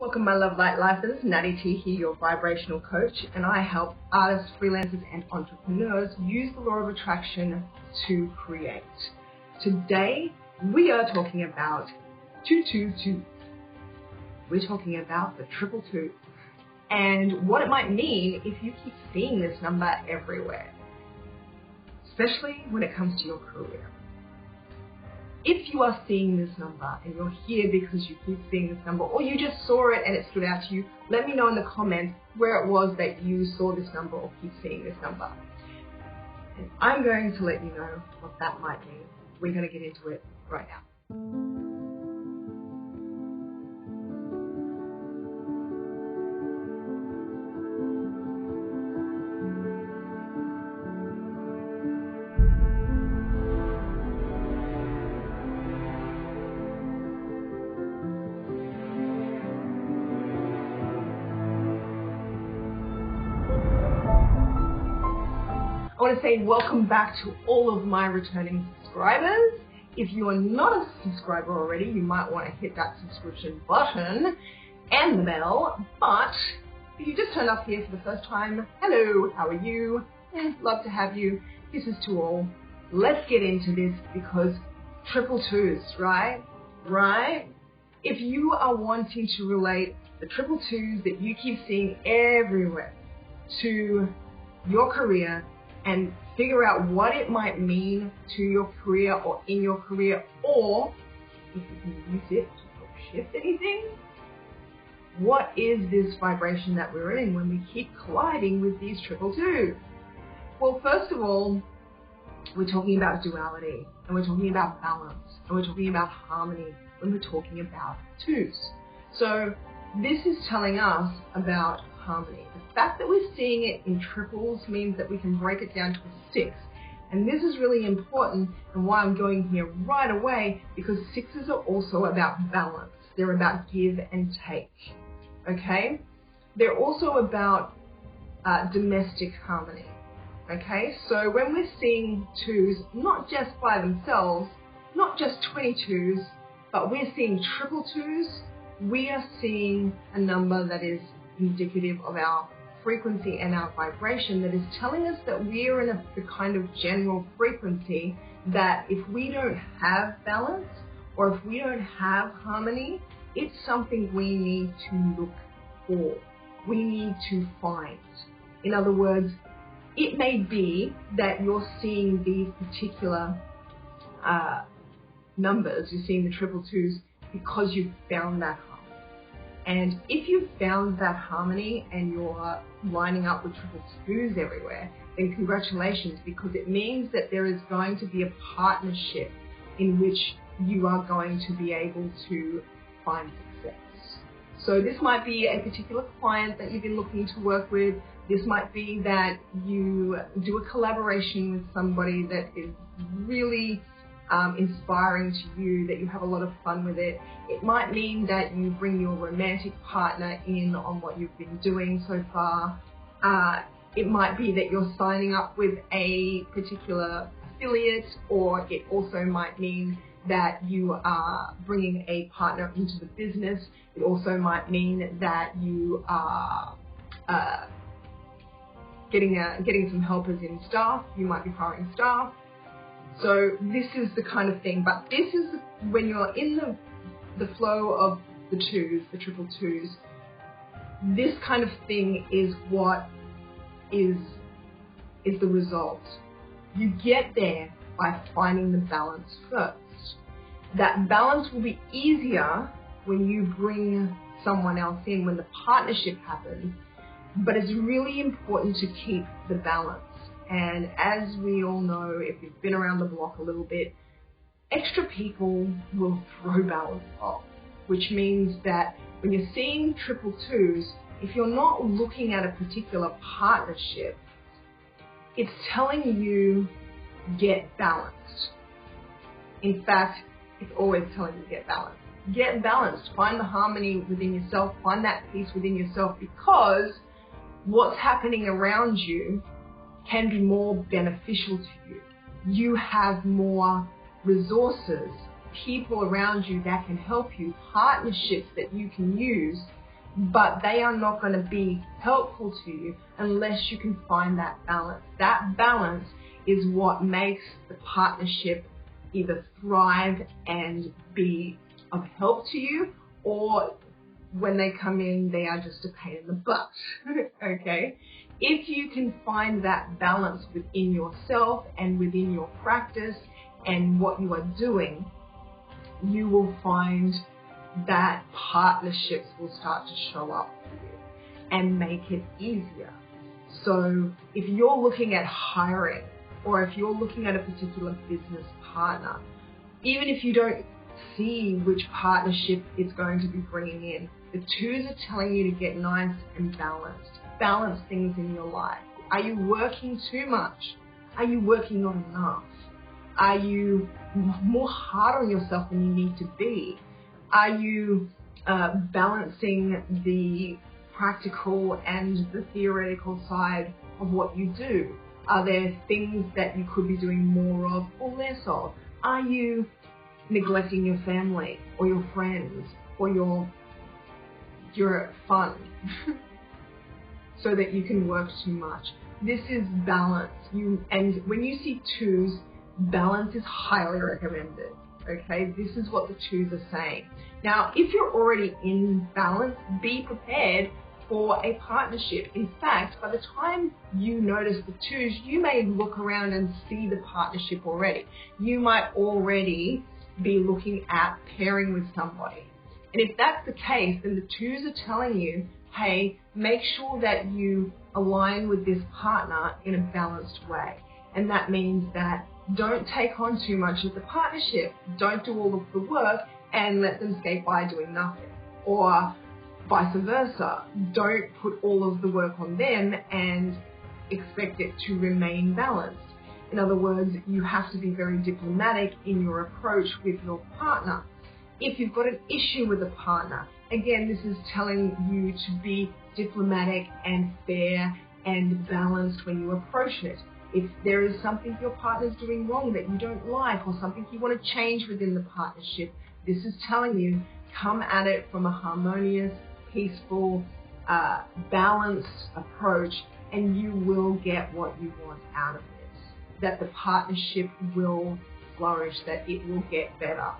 Welcome, my love light lifers. Natty T here, your vibrational coach, and I help artists, freelancers, and entrepreneurs use the law of attraction to create. Today, we are talking about 222. We're talking about the 222 and what it might mean if you keep seeing this number everywhere, especially when it comes to your career. If you are seeing this number and you're here because you keep seeing this number, or you just saw it and it stood out to you, let me know in the comments where it was that you saw this number or keep seeing this number. And I'm going to let you know what that might mean. We're going to get into it right now. I want to say welcome back to all of my returning subscribers. If you are not a subscriber already, you might want to hit that subscription button and the bell. But if you just turned up here for the first time, hello, how are you? Love to have you. This is to all. Let's get into this because 222s, right? Right? If you are wanting to relate the 222s that you keep seeing everywhere to your career, and figure out what it might mean to your career or in your career, or if you can use it to help shift anything, what is this vibration that we're in when we keep colliding with these 222s? Well, first of all, we're talking about duality, and we're talking about balance, and we're talking about harmony when we're talking about twos. So this is telling us about harmony. The fact that we're seeing it in triples means that we can break it down to a 6. And this is really important, and why I'm going here right away, because 6s are also about balance. They're about give and take, okay? They're also about domestic harmony, okay? So when we're seeing 2s, not just by themselves, not just 22s, but we're seeing 222s, we are seeing a number that is indicative of our frequency and our vibration, that is telling us that we are in the kind of general frequency that if we don't have balance or if we don't have harmony, it's something we need to look for. We need to find. In other words, it may be that you're seeing these particular numbers, you're seeing the 222s because you've found that harmony. And if you've found that harmony and you're lining up with 222s everywhere, then congratulations, because it means that there is going to be a partnership in which you are going to be able to find success. So this might be a particular client that you've been looking to work with. This might be that you do a collaboration with somebody that is really inspiring to you, that you have a lot of fun with it. It might mean that you bring your romantic partner in on what you've been doing so far. It might be that you're signing up with a particular affiliate, or it also might mean that you are bringing a partner into the business. It also might mean that you are getting some helpers in staff. You might be hiring staff. So this is the kind of thing, but this is when you're in the flow of the 2s, the 222s, this kind of thing is what is the result. You get there by finding the balance first. That balance will be easier when you bring someone else in, when the partnership happens, but it's really important to keep the balance. And as we all know, if you've been around the block a little bit, extra people will throw balance off, which means that when you're seeing 222s, if you're not looking at a particular partnership, it's telling you get balanced. In fact, it's always telling you get balanced. Get balanced. Find the harmony within yourself. Find that peace within yourself, because what's happening around you can be more beneficial to you. You have more resources, people around you that can help you, partnerships that you can use but they are not going to be helpful to you unless you can find that balance. That balance is what makes the partnership either thrive and be of help to you, or when they come in, they are just a pain in the butt. Okay? If you can find that balance within yourself and within your practice and what you are doing, you will find that partnerships will start to show up for you and make it easier. So if you're looking at hiring, or if you're looking at a particular business partner, even if you don't see which partnership it's going to be bringing in, the twos are telling you to get nice and balanced. Balance things in your life. Are you working too much? Are you working not enough? Are you more hard on yourself than you need to be? Are you balancing the practical and the theoretical side of what you do? Are there things that you could be doing more of or less of? Are you neglecting your family or your friends or your fun so that you can work too much? This is balance. And when you see twos, balance is highly recommended. Okay, this is what the twos are saying. Now, if you're already in balance, be prepared for a partnership. In fact, by the time you notice the twos, you may look around and see the partnership already. You might already be looking at pairing with somebody. And if that's the case, then the twos are telling you, hey, make sure that you align with this partner in a balanced way. And that means that don't take on too much of the partnership. Don't do all of the work and let them skate by doing nothing. Or vice versa. Don't put all of the work on them and expect it to remain balanced. In other words, you have to be very diplomatic in your approach with your partner. If you've got an issue with a partner, again, this is telling you to be diplomatic and fair and balanced when you approach it. If there is something your partner's doing wrong that you don't like, or something you want to change within the partnership, this is telling you, come at it from a harmonious, peaceful, balanced approach, and you will get what you want out of this. That the partnership will flourish, that it will get better.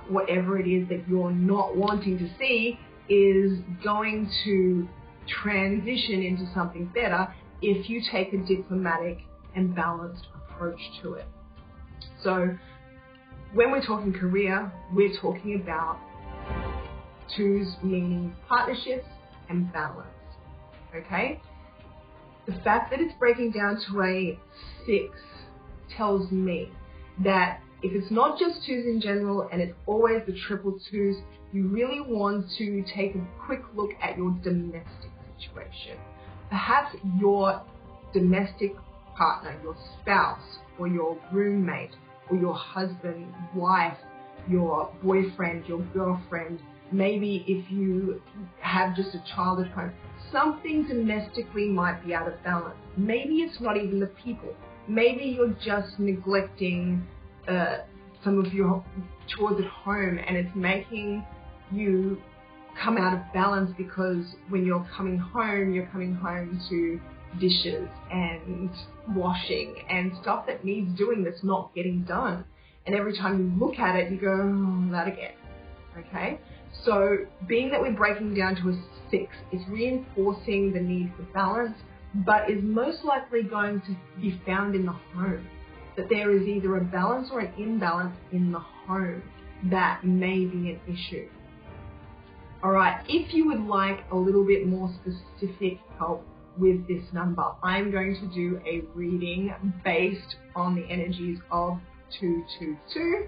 Whatever it is that you're not wanting to see is going to transition into something better if you take a diplomatic and balanced approach to it. So when we're talking career, we're talking about twos, meaning partnerships and balance. Okay? The fact that it's breaking down to a 6 tells me that if it's not just twos in general and it's always the triple twos, you really want to take a quick look at your domestic situation. Perhaps your domestic partner, your spouse, or your roommate, or your husband, wife, your boyfriend, your girlfriend, maybe if you have just a child at home, something domestically might be out of balance. Maybe it's not even the people. Maybe you're just neglecting some of your chores at home, and it's making you come out of balance because when you're coming home to dishes and washing and stuff that needs doing that's not getting done. And every time you look at it, you go, oh, that again. Okay? So being that we're breaking down to a 6, it's reinforcing the need for balance, but is most likely going to be found in the home. That there is either a balance or an imbalance in the home that may be an issue. Alright, if you would like a little bit more specific help with this number, I'm going to do a reading based on the energies of 222,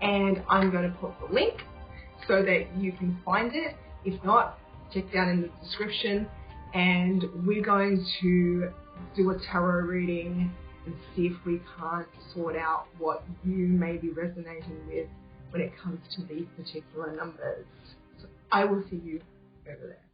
and I'm going to put the link so that you can find it. If not, check down in the description, and we're going to do a tarot reading and see if we can't sort out what you may be resonating with when it comes to these particular numbers. So I will see you over there.